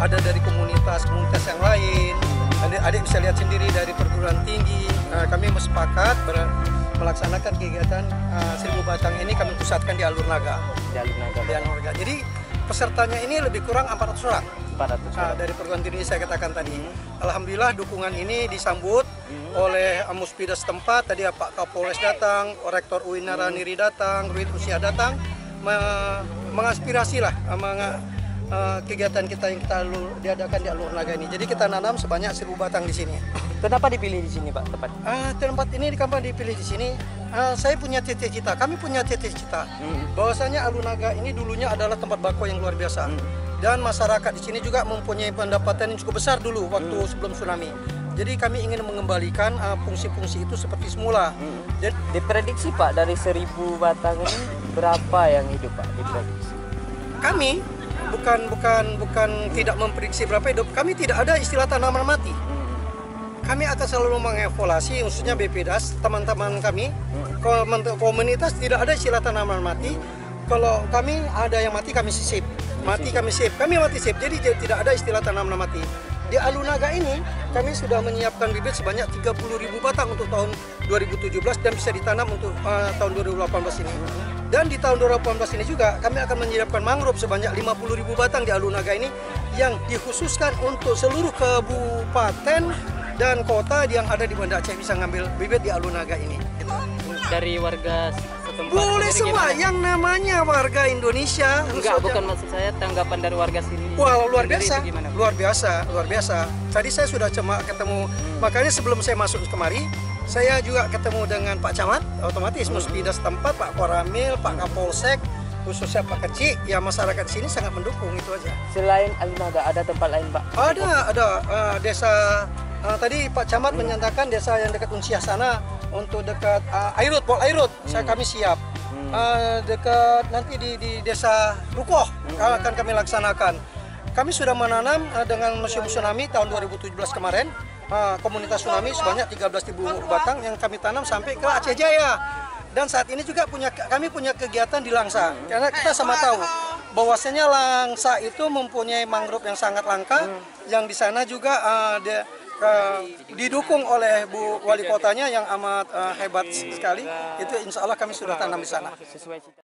ada dari komunitas yang lain. Adik bisa lihat sendiri dari perguruan tinggi. Kami sepakat melaksanakan kegiatan 1000 batang ini kami pusatkan di Alur Naga. Di Alur Naga. Jadi pesertanya ini lebih kurang 400 orang. 400 orang. Dari perguruan tinggi saya katakan tadi. Alhamdulillah dukungan ini disambut oleh Muspida setempat. Tadi Pak Kapolres datang, Rektor UIN Naraniri datang, Ruit Usia datang, mengaspirasi lah kegiatan kita yang kita diadakan di Alur Naga ini. Jadi kita nanam sebanyak 1000 batang di sini. Kenapa dipilih di sini, Pak? Tempat ini kenapa dipilih di sini? Saya punya cita-cita, kami punya cita-cita. Bahwasanya Alur Naga ini dulunya adalah tempat bako yang luar biasa. Dan masyarakat di sini juga mempunyai pendapatan yang cukup besar dulu waktu sebelum tsunami. Jadi kami ingin mengembalikan fungsi-fungsi itu seperti semula. Jadi diprediksi Pak dari 1000 batang ini berapa yang hidup Pak? Diprediksi. Kami bukan tidak memprediksi berapa hidup. Kami tidak ada istilah tanaman mati. Kami akan selalu mengevaluasi, khususnya BPDAS, teman-teman kami, komunitas tidak ada istilah tanaman mati. Kalau kami ada yang mati kami sisip, kami mati sip. Jadi tidak ada istilah tanaman mati. Di Alur Naga ini kami sudah menyiapkan bibit sebanyak 30.000 batang untuk tahun 2017 dan bisa ditanam untuk tahun 2018 ini. Dan di tahun 2018 ini juga kami akan menyiapkan mangrove sebanyak 50.000 batang di Alunaga ini yang dikhususkan untuk seluruh kabupaten dan kota yang ada di Banda Aceh bisa ngambil bibit di Alunaga ini. Dari warga setempat Boleh sendiri semua gimana? yang namanya warga Indonesia. Enggak, khususnya- bukan maksud saya tanggapan dari warga sini. Wah, luar sendiri biasa, itu gimana? luar biasa, luar biasa. Tadi saya sudah cuma ketemu, makanya sebelum saya masuk kemari, saya juga ketemu dengan Pak Camat, otomatis Muspida setempat, Pak Koramil, Pak Kapolsek, khususnya Pak Kecik, ya masyarakat sini sangat mendukung, itu aja. Selain Alunaga ada tempat lain, Pak? Ada desa, tadi Pak Camat menyatakan desa yang dekat Unsiah sana, untuk dekat Airut, Pol Airut, kami siap. Dekat nanti di desa Rukoh akan kami laksanakan. Kami sudah menanam dengan Museum Tsunami tahun 2017 kemarin, komunitas tsunami sebanyak 13.000 batang yang kami tanam sampai ke Aceh Jaya. Dan saat ini juga kami punya kegiatan di Langsa, karena kita sama tahu bahwasanya Langsa itu mempunyai mangrove yang sangat langka, yang di sana juga didukung oleh Bu Wali Kotanya yang amat hebat sekali. Itu insya Allah kami sudah tanam di sana. Sesuai cita.